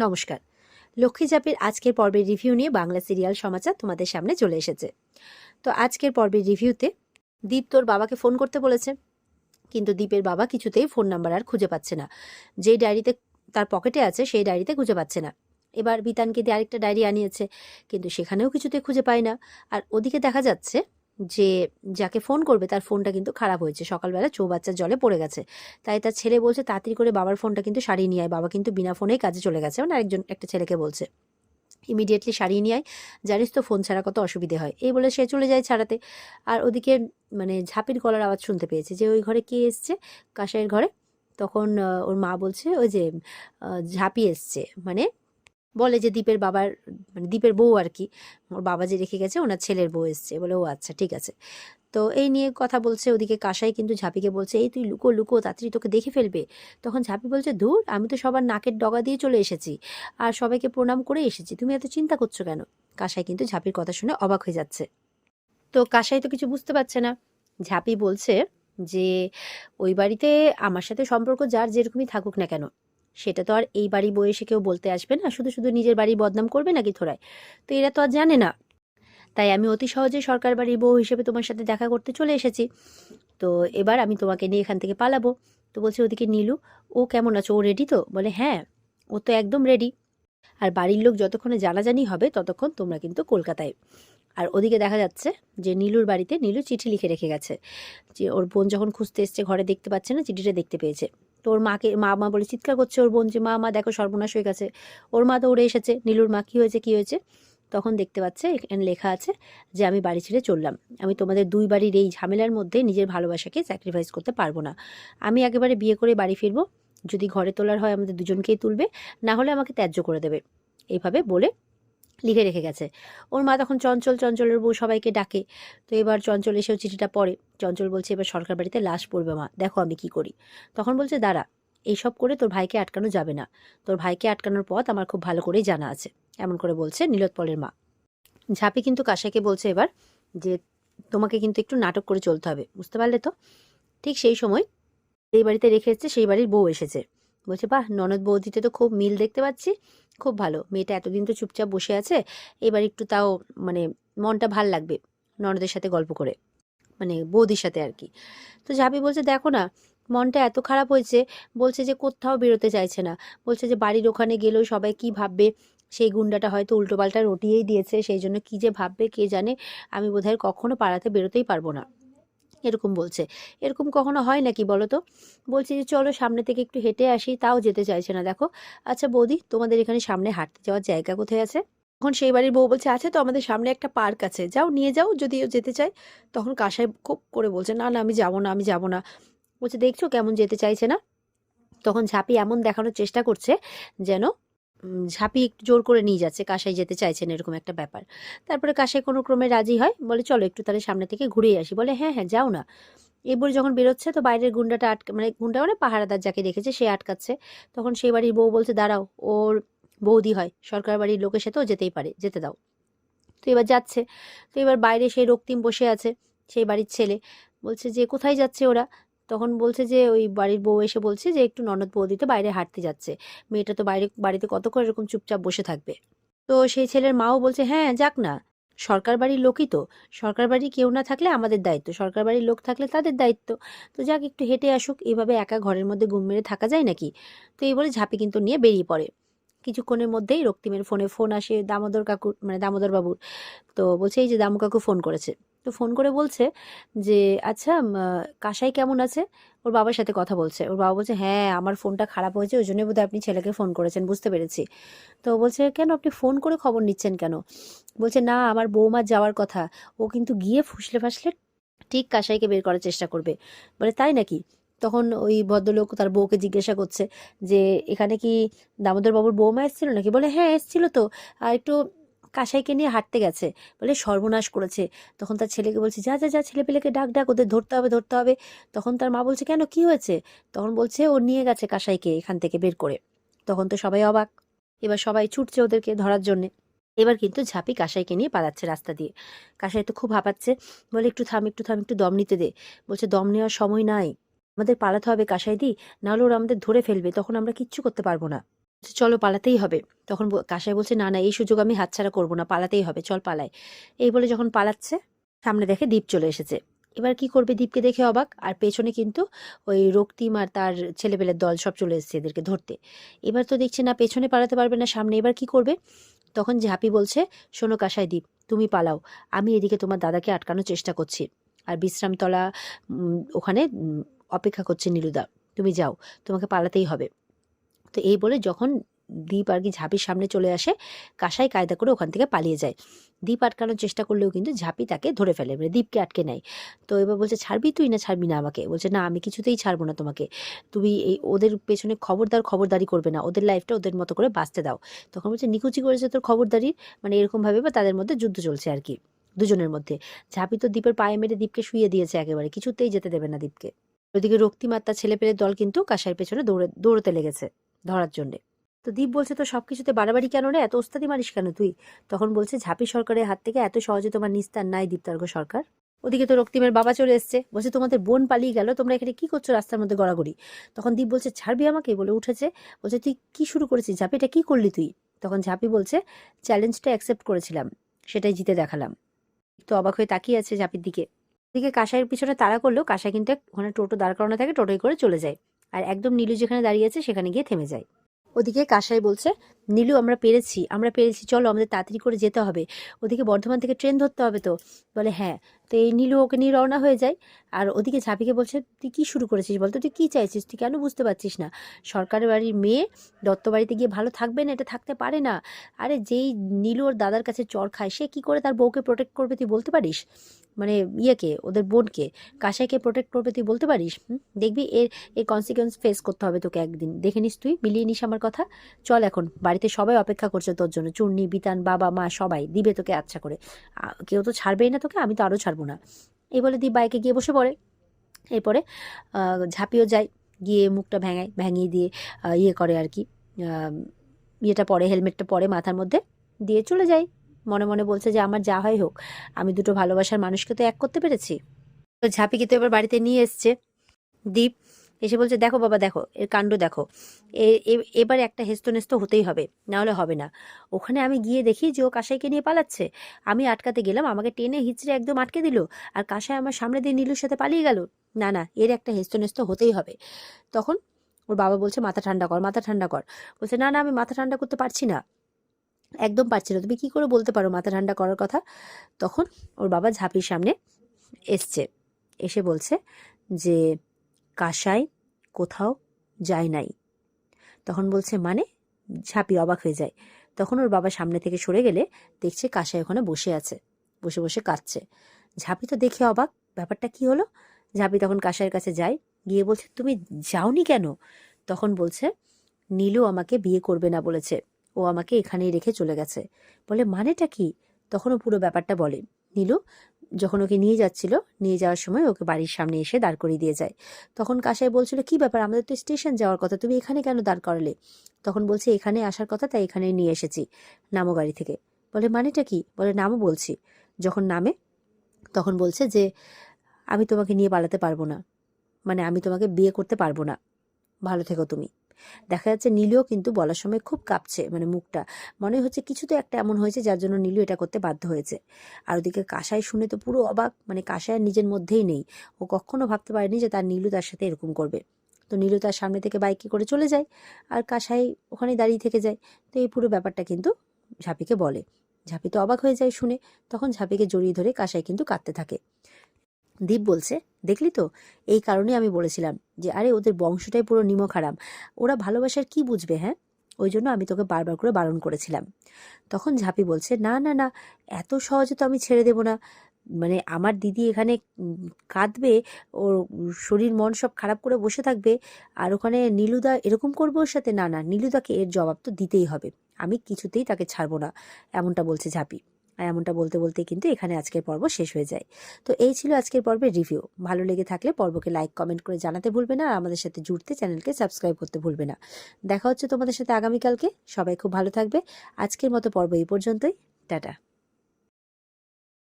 নমস্কার। লক্ষ্মী ঝাঁপির আজকের পর্বের রিভিউ নিয়ে বাংলা সিরিয়াল সমাচার তোমাদের সামনে চলে এসেছে। তো আজকের পর্বের রিভিউতে দীপ তোর বাবাকে ফোন করতে বলেছে, কিন্তু দীপের বাবা কিছুতেই ফোন নাম্বার আর খুঁজে পাচ্ছে না। যেই ডায়েরিতে তার পকেটে আছে সেই ডায়েরিতে খুঁজে পাচ্ছে না। এবার বিতানকে দিয়ে আরেকটা ডায়েরি আনিয়েছে, কিন্তু সেখানেও কিছুতেই খুঁজে পায় না। আর ওদিকে দেখা যাচ্ছে যে যাকে ফোন করবে তার ফোনটা কিন্তু খারাপ হয়েছে, সকালবেলা চৌবাচ্চার জলে পড়ে গেছে। তাই তার ছেলে বলছে তাড়াতাড়ি করে বাবার ফোনটা কিন্তু সারিয়ে নিয়ে আয়। বাবা কিন্তু বিনা ফোনেই কাজে চলে গেছে, মানে একটা ছেলেকে বলছে ইমিডিয়েটলি সারিয়ে নিয়ে আয়, জানিস তো ফোন ছাড়া কত অসুবিধে হয়। এই বলে সে চলে যায় ছাড়াতে। আর ওদিকে মানে ঝাঁপির গলার আওয়াজ শুনতে পেয়েছে যে ওই ঘরে কে এসছে, কাঁসাইয়ের ঘরে। তখন ওর মা বলছে ওই যে ঝাঁপি এসছে, মানে বলে যে দীপের বাবার মানে দীপের বউ আর কি, ওর বাবা যে রেখে গেছে ওনার ছেলের বউ এসছে। বলে ও আচ্ছা ঠিক আছে। তো এই নিয়ে কথা বলছে। ওদিকে কাঁসাই কিন্তু ঝাঁপিকে বলছে এই তুই লুকো লুকো, তাড়াতাড়ি তোকে দেখে ফেলবে। তখন ঝাঁপি বলছে ধুর, আমি তো সবার নাকের ডগা দিয়ে চলে এসেছি আর সবাইকে প্রণাম করে এসেছি, তুমি এত চিন্তা করছো কেন? কাঁসাই কিন্তু ঝাঁপির কথা শুনে অবাক হয়ে যাচ্ছে। তো কাঁসাই তো কিছু বুঝতে পারছে না। ঝাঁপি বলছে যে ওই বাড়িতে আমার সাথে সম্পর্ক যার যেরকমই থাকুক না কেন, সেটা তো আর এই বাড়ি বউ এসে কেউ বলতে আসবে না, শুধু শুধু নিজের বাড়ি বদনাম করবে নাকি থোড়ায়। তো এরা তো আর জানে না। তাই আমি অতি সহজে সরকার বাড়ির বউ হিসেবে তোমার সাথে দেখা করতে চলে এসেছি। তো এবার আমি তোমাকে নিয়ে এখান থেকে পালাবো। তো বলছে ওদিকে নীলু, ও কেমন আছে, ও রেডি তো? বলে হ্যাঁ, ও তো একদম রেডি। আর বাড়ির লোক যতক্ষণে জানাজানি হবে ততক্ষণ তোমরা কিন্তু কলকাতায়। আর ওদিকে দেখা যাচ্ছে যে নীলুর বাড়িতে নীলু চিঠি লিখে রেখে গেছে, যে ওর বোন যখন খুঁজতে এসছে ঘরে দেখতে পাচ্ছে না, চিঠিটা দেখতে পেয়েছে। তো ওর মাকে মা মা বলে চিৎকার করছে ওর বোন, যে মা মা দেখো সর্বনাশ হয়ে গেছে। ওর মা দৌড়ে এসেছে, নীলুর মা কী হয়েছে কী হয়েছে। তখন দেখতে পাচ্ছে এখানে লেখা আছে যে আমি বাড়ি ছেড়ে চললাম, আমি তোমাদের দুই বাড়ির এই ঝামেলার মধ্যে নিজের ভালোবাসাকে স্যাক্রিফাইস করতে পারবো না। আমি একেবারে বিয়ে করে বাড়ি ফিরবো, যদি ঘরে তোলার হয় আমাদের দুজনকেই তুলবে, না হলে আমাকে ত্যায্য করে দেবে। এইভাবে বলে লিখে রেখে গেছে। ওর মা তখন চঞ্চল, চঞ্চলের বউ সবাইকে ডাকে। তো এবার চঞ্চল এসেও চিঠিটা পড়ে। চঞ্চল বলছে এবার সরকার বাড়িতে লাশ পড়বে মা, দেখো আমি কি করি। তখন বলছে দাঁড়া, এইসব করে তোর ভাইকে আটকানো যাবে না, তোর ভাইকে আটকানোর পথ আমার খুব ভালো করেই জানা আছে। এমন করে বলছে নীলোৎপলের মা। ঝাঁপি কিন্তু কাঁসাইকে বলছে এবার যে তোমাকে কিন্তু একটু নাটক করে চলতে হবে, বুঝতে পারলে তো? ঠিক সেই সময় এই বাড়িতে রেখে এসছে সেই বাড়ির বউ এসেছে। বলছে বাহ, ননদ বৌদিতে তো খুব মিল দেখতে পাচ্ছি, খুব ভালো। মেয়েটা এতদিন তো চুপচাপ বসে আছে, এবার একটু তাও মানে মনটা ভাল লাগবে ননদের সাথে গল্প করে, মানে বৌদির সাথে আর কি। তো ঝাঁপি বলছে দেখো না, মনটা এত খারাপ হয়েছে, বলছে যে কোথাও বেরোতে চাইছে না। বলছে যে বাড়ির ওখানে গেলেও সবাই কি ভাববে, সেই গুন্ডাটা হয়তো উল্টোপাল্টা রটিয়েই দিয়েছে, সেই জন্য কি যে ভাববে কে জানে, আমি বোধহয় কখনো পাড়াতে বেরোতেই পারবো না, এরকম বলছে। এরকম কখনো হয় নাকি বলো তো? বলছি যে চলো সামনে থেকে একটু হেঁটে আসি, তাও যেতে চাইছে না দেখো। আচ্ছা বৌদি, তোমাদের এখানে সামনে হাঁটতে যাওয়ার জায়গা কোথায় আছে? তখন সেই বাড়ির বউ বলছে আছে তো, আমাদের সামনে একটা পার্ক আছে, যাও নিয়ে যাও যদি ও যেতে চায়। তখন কাসাই খুব করে বলছে না না, আমি যাবো না, আমি যাবো না। বলছে দেখছো কেমন যেতে চাইছে না। তখন ঝাঁপি এমন দেখানোর চেষ্টা করছে যেন ঝাঁপি একটু জোর করে নিয়ে যাচ্ছে, কাসাই যেতে চাইছেন এরকম একটা ব্যাপার। তারপরে কাসাই কোনো ক্রমে রাজি হয়, বলে চলো একটু তাহলে সামনে থেকে ঘুরেই আসি। বলে হ্যাঁ হ্যাঁ যাও না। এরপরে যখন বেরোচ্ছে তো বাইরের গুন্ডাটা মানে গুন্ডা মানে পাহারাদার যাকে রেখেছে সে আটকাচ্ছে। তখন সেই বাড়ির বউ বলছে দাঁড়াও, ওর বৌদি হয়, সরকার বাড়ির লোকের সাথেও যেতেই পারে, যেতে দাও। তো এবার যাচ্ছে। তো এবার বাইরে সেই রক্তিম বসে আছে, সেই বাড়ির ছেলে। বলছে যে কোথায় যাচ্ছে ওরা? তখন বলছে যে ওই বাড়ির বউ এসে বলছে যে একটু ননদ বৌদিতে বাইরে হাঁটতে যাচ্ছে, মেয়েটা তো বাইরে বাড়িতে কতক্ষণ এরকম চুপচাপ বসে থাকবে। তো সেই ছেলের মাও বলছে হ্যাঁ যাক না, সরকার বাড়ির লোকই তো, সরকার বাড়ি কেউ না থাকলে আমাদের দায়িত্ব, সরকার বাড়ির লোক থাকলে তাদের দায়িত্ব। তো যাক একটু হেঁটে আসুক, এভাবে একা ঘরের মধ্যে গুম মেরে থাকা যায় নাকি। তো এই বলে ঝাঁপি কিন্তু নিয়ে বেরিয়ে পড়ে। কিছুক্ষণের মধ্যেই রক্তিমের ফোনে ফোন আসে দামোদর কাকুর, মানে দামোদর বাবুর। তো বলছে এই যে দামু কাকু ফোন করেছে। তো ফোন করে বলছে যে আচ্ছা কাসাই কেমন আছে? ওর বাবার সাথে কথা বলছে। ওর বাবা বলছে হ্যাঁ আমার ফোনটা খারাপ হয়েছে, ওই জন্যই বোধহয় আপনি ছেলেকে ফোন করেছেন, বুঝতে পেরেছি। তো বলছে কেন আপনি ফোন করে খবর নিচ্ছেন কেন? বলছে না আমার বৌমার যাওয়ার কথা, ও কিন্তু গিয়ে ফুসলে ফাসলে ঠিক কাসাইকে বের করার চেষ্টা করবে। বলে তাই নাকি? তখন ওই ভদ্রলোক তার বউকে জিজ্ঞাসা করছে যে এখানে কি দামোদর বাবুর বৌমা এসেছিল নাকি? বলে হ্যাঁ এসেছিল তো, আর একটু কাসাইকে নিয়ে হাঁটতে গেছে। বলে সর্বনাশ করেছে। তখন তার ছেলেকে বলছে যা যা যা, ছেলে পেলেকে ডাক ডাক, ওদের ধরতে হবে ধরতে হবে। তখন তার মা বলছে কেন কি হয়েছে? তখন বলছে ও নিয়ে গেছে কাসাইকে এখান থেকে বের করে। তখন তো সবাই অবাক, এবার সবাই ছুটছে ওদেরকে ধরার জন্যে। এবার কিন্তু ঝাঁপি কাসাইকে নিয়ে পালাচ্ছে রাস্তা দিয়ে। কাসাই তো খুব হাঁপাচ্ছে, বলে একটু থাম একটু থাম, একটু দম নিতে দে। বলছে দম নেওয়ার সময় নাই, আমাদের পালাতে হবে কাসাই দি, নাহলে ওরা আমাদের ধরে ফেলবে, তখন আমরা কিচ্ছু করতে পারবো না। চলো পালাতেই হবে। তখন কাসাই বলছে না না, এই সুযোগ আমি হাতছাড়া করবো না, পালাতেই হবে, চল পালাই। এই বলে যখন পালাচ্ছে, সামনে দেখে দীপ চলে এসেছে। এবার কি করবে, দীপকে দেখে অবাক, আর পেছনে কিন্তু ওই রক্তিম আর তার ছেলেপেলের দল সব চলে এসেছে এদেরকে ধরতে। এবার তো দেখছে না পেছনে পালাতে পারবে না, সামনে এবার কি করবে। তখন ঝাঁপি বলছে, শোনো কাসাই দীপ, তুমি পালাও, আমি এদিকে তোমার দাদাকে আটকানোর চেষ্টা করছি। আর বিশ্রামতলা ওখানে অপেক্ষা করছে নীলুদা, তুমি যাও, তোমাকে পালাতেই হবে। তো এই বলে যখন দীপ আর কি ঝাঁপির সামনে চলে আসে, কাসাই কায়দা করে ওখান থেকে পালিয়ে যায়। দীপ আটকানোর চেষ্টা করলেও কিন্তু ঝাঁপি তাকে ধরে ফেলে, মানে দীপকে আটকে নেয়। তো এবার বলছে ছাড়বি তুই না ছাড়বি না আমাকে, বলছে না আমি কিছুতেই ছাড়বো না তোমাকে, তুমি এই ওদের পেছনে খবরদারি করবে না, ওদের লাইফটা ওদের মতো করে বাঁচতে দাও। তখন বলছে নিকুচি করেছে তোর খবরদারি, মানে এরকম ভাবে বা তাদের মধ্যে যুদ্ধ চলছে আর কি দুজনের মধ্যে। ঝাঁপি তো দীপের পায়ে মেরে দীপকে শুইয়ে দিয়েছে একেবারে, কিছুতেই যেতে দেবে না দীপকে। ওদিকে রক্তিম আর তার ছেলেপেলের দল কিন্তু কাসাইয়ের পেছনে দৌড়তে লেগেছে ধরার জন্যে। তো দীপ বলছে তো সবকিছুতে বাড়াবাড়ি কেন রে, এত ওস্তাদি মারিস কেন তুই। তখন বলছে ঝাঁপি সরকারের হাত থেকে এত সহজে তোমার নিস্তার নাই দীপতর্ক সরকার। ওদিকে তো রক্তিমের বাবা চলে এসছে, বলছে তোমাদের বোন পালিয়ে গেল, তোমরা এখানে কি করছো রাস্তার মধ্যে গড়াগড়ি। তখন দীপ বলছে ছাড়বি আমাকে, বলে উঠেছে। বলছে তুই কি শুরু করেছিস ঝাঁপি, এটা কি করলি তুই। তখন ঝাঁপি বলছে চ্যালেঞ্জটা অ্যাকসেপ্ট করেছিলাম, সেটাই জিতে দেখালাম। তো অবাক হয়ে তাকিয়ে আছে ঝাঁপির দিকে। এদিকে কাসাইয়ের পিছনে তাড়া করলেও কাসাই কিন্তু ওখানে টোটো দাঁড় করানো থাকে, টোটোয় করে চলে যায়। আর একদম নীলু যেখানে দাঁড়িয়ে আছে সেখানে গিয়ে থেমে যায়। ওদিকে কাসাই বলছে নীলু আমরা পেরেছি, চলো আমাদের তাড়াতাড়ি করে যেতে হবে, ওদিকে বর্ধমান থেকে ট্রেন ধরতে হবে তো। বলে হ্যাঁ। তো এই নীলু ওকে নিয়ে রওনা হয়ে যায়। আর ওদিকে ঝাঁপিকে বলছে তুই কি শুরু করেছিস বলতো, তুই কি চাইছিস, তুই কেন বুঝতে পারছিস না, সরকারের বাড়ির মেয়ে দত্ত বাড়িতে গিয়ে ভালো থাকবে না, এটা থাকতে পারে না। আরে যেই নীলু ওর দাদার কাছে চর খায়, সে কি করে তার বউকে প্রোটেক্ট করবে তুই বলতে পারিস, মানে ইয়েকে ওদের বোনকে কাসাইকে প্রোটেক্ট করবে তুই বলতে পারিস। দেখবি এর কনসিকুয়েন্স ফেস করতে হবে তোকে একদিন, দেখে নিস, তুই মিলিয়ে নিস আমার কথা। চল এখন, বাড়িতে সবাই অপেক্ষা করছে তোর জন্য, চূর্ণি বিতান বাবা মা সবাই দিবে তোকে আচ্ছা করে, কেউ তো ছাড়বেই না তোকে, আমি তো আরও ছাড়বো না। এই বলে দীপ বাইকে গিয়ে বসে পড়ে। এরপরে ঝাঁপিও যায়, গিয়ে মুখটা ভেঙিয়ে দিয়ে ইয়ে করে আর কি, ইয়েটা পরে হেলমেটটা পরে মাথার মধ্যে দিয়ে চলে যায়। মনে মনে বলছে যে আমার যা হয় হোক, আমি দুটো ভালোবাসার মানুষকে তো এক করতে পেরেছি। তো ঝাঁপিকে তো এবার বাড়িতে নিয়ে এসছে দীপ, এসে বলছে দেখো বাবা দেখো এর কাণ্ড দেখো, এবার একটা হেস্তনেস্ত হতেই হবে, না হলে হবে না। ওখানে আমি গিয়ে দেখি যে ও কাসাইকে নিয়ে পালাচ্ছে, আমি আটকাতে গেলাম, আমাকে টেনে হিচড়ে একদম আটকে দিল, আর কাসাই আমার সামনে দিয়ে নীলুর সাথে পালিয়ে গেল। না না, এর একটা হেস্তনেস্ত হতেই হবে। তখন ওর বাবা বলছে মাথা ঠান্ডা কর, মাথা ঠান্ডা কর। বলছে না না, আমি মাথা ঠান্ডা করতে পারছি না, একদম পারছি না, তুমি কি করে বলতে পারো মাথা ঠান্ডা করার কথা। তখন ওর বাবা ঝাঁপির সামনে এসছে, এসে বলছে যে কাসাই কোথাও যায় নাই। তখন বলছে মানে, ঝাঁপি অবাক হয়ে যায়। তখন ওর বাবা সামনে থেকে সরে গেলে দেখছে কাসাই ওখানে বসে আছে, বসে বসে কাঁদছে। ঝাঁপি তো দেখে অবাক, ব্যাপারটা কি হলো। ঝাঁপি তখন কাসাইয়ের কাছে যায়, গিয়ে বলছে তুমি যাওনি কেন। তখন বলছে নীলু আমাকে বিয়ে করবে না বলেছে, ও আমাকে এখানেই রেখে চলে গেছে। বলে মানেটা কি। তখনও পুরো ব্যাপারটা বলে। নীলু যখন ওকে নিয়ে যাচ্ছিল, নিয়ে যাওয়ার সময় ওকে বাড়ির সামনে এসে দাঁড় করিয়ে দিয়ে যায়। তখন কাসাই বলছিল কি ব্যাপার, আমাদের তো স্টেশন যাওয়ার কথা, তুমি এখানে কেন দাঁড় করালে। তখন বলছে এখানে আসার কথা, তাই এখানে নিয়ে এসেছি, নামো গাড়ি থেকে। বলে মানেটা কি। বলে নামো বলছি। যখন নামে তখন বলছে যে আমি তোমাকে নিয়ে পালাতে পারবো না, মানে আমি তোমাকে বিয়ে করতে পারবো না, ভালো থেকো তুমি। দেখা যাচ্ছে নীলুও কিন্তু বলার সময় খুব কাঁপছে, মানে মুখটা মনে হচ্ছে কিছু তো একটা এমন হয়েছে যার জন্য নীলু এটা করতে বাধ্য হয়েছে। আর ওদিকে কাসাই শুনে তো পুরো অবাক, মানে কাসাই আর নিজের মধ্যেই নেই, ও কখনো ভাবতে পারেনি যে তার নীলু তার সাথে এরকম করবে। তো নীলু তার সামনে থেকে বাইকে করে চলে যায়, আর কাসাই ওখানে দাঁড়িয়ে থেকে যায়। তো এই পুরো ব্যাপারটা কিন্তু ঝাঁপিকে বলে। ঝাঁপি তো অবাক হয়ে যায় শুনে, তখন ঝাঁপিকে জড়িয়ে ধরে কাসাই কিন্তু কাঁদতে থাকে। দীপ বলছে দেখলি তো, এই কারণে আমি বলেছিলাম যে আরে ওদের বংশটাই পুরো নিমক হারাম, ওরা ভালোবাসার কি বুঝবে, হ্যাঁ, ওই জন্য আমি তোকে বারবার করে বারণ করেছিলাম। তখন ঝাঁপি বলছে না না না, এত সহজে তো আমি ছেড়ে দেব না, মানে আমার দিদি এখানে কাঁদবে, ওর শরীর মন সব খারাপ করে বসে থাকবে, আর ওখানে নীলুদা এরকম করবে ওর সাথে, না না, নীলুদাকে এর জবাব তো দিতেই হবে, আমি কিছুতেই তাকে ছাড়বো না, এমনটা বলছে ঝাঁপি। আর এমনটা বলতে বলতে কিন্তু এখানে আজকের পর্ব শেষ হয়ে যায়। তো এই ছিল আজকের পর্বের রিভিউ। ভালো লেগে থাকলে পর্বকে লাইক কমেন্ট করে জানাতে ভুলবে না, আর আমাদের সাথে জুড়তে চ্যানেলকে সাবস্ক্রাইব করতে ভুলবে না। দেখা হচ্ছে তোমাদের সাথে আগামীকালকে। সবাই খুব ভালো থাকবে। আজকের মতো পর্ব এই পর্যন্তই। টাটা।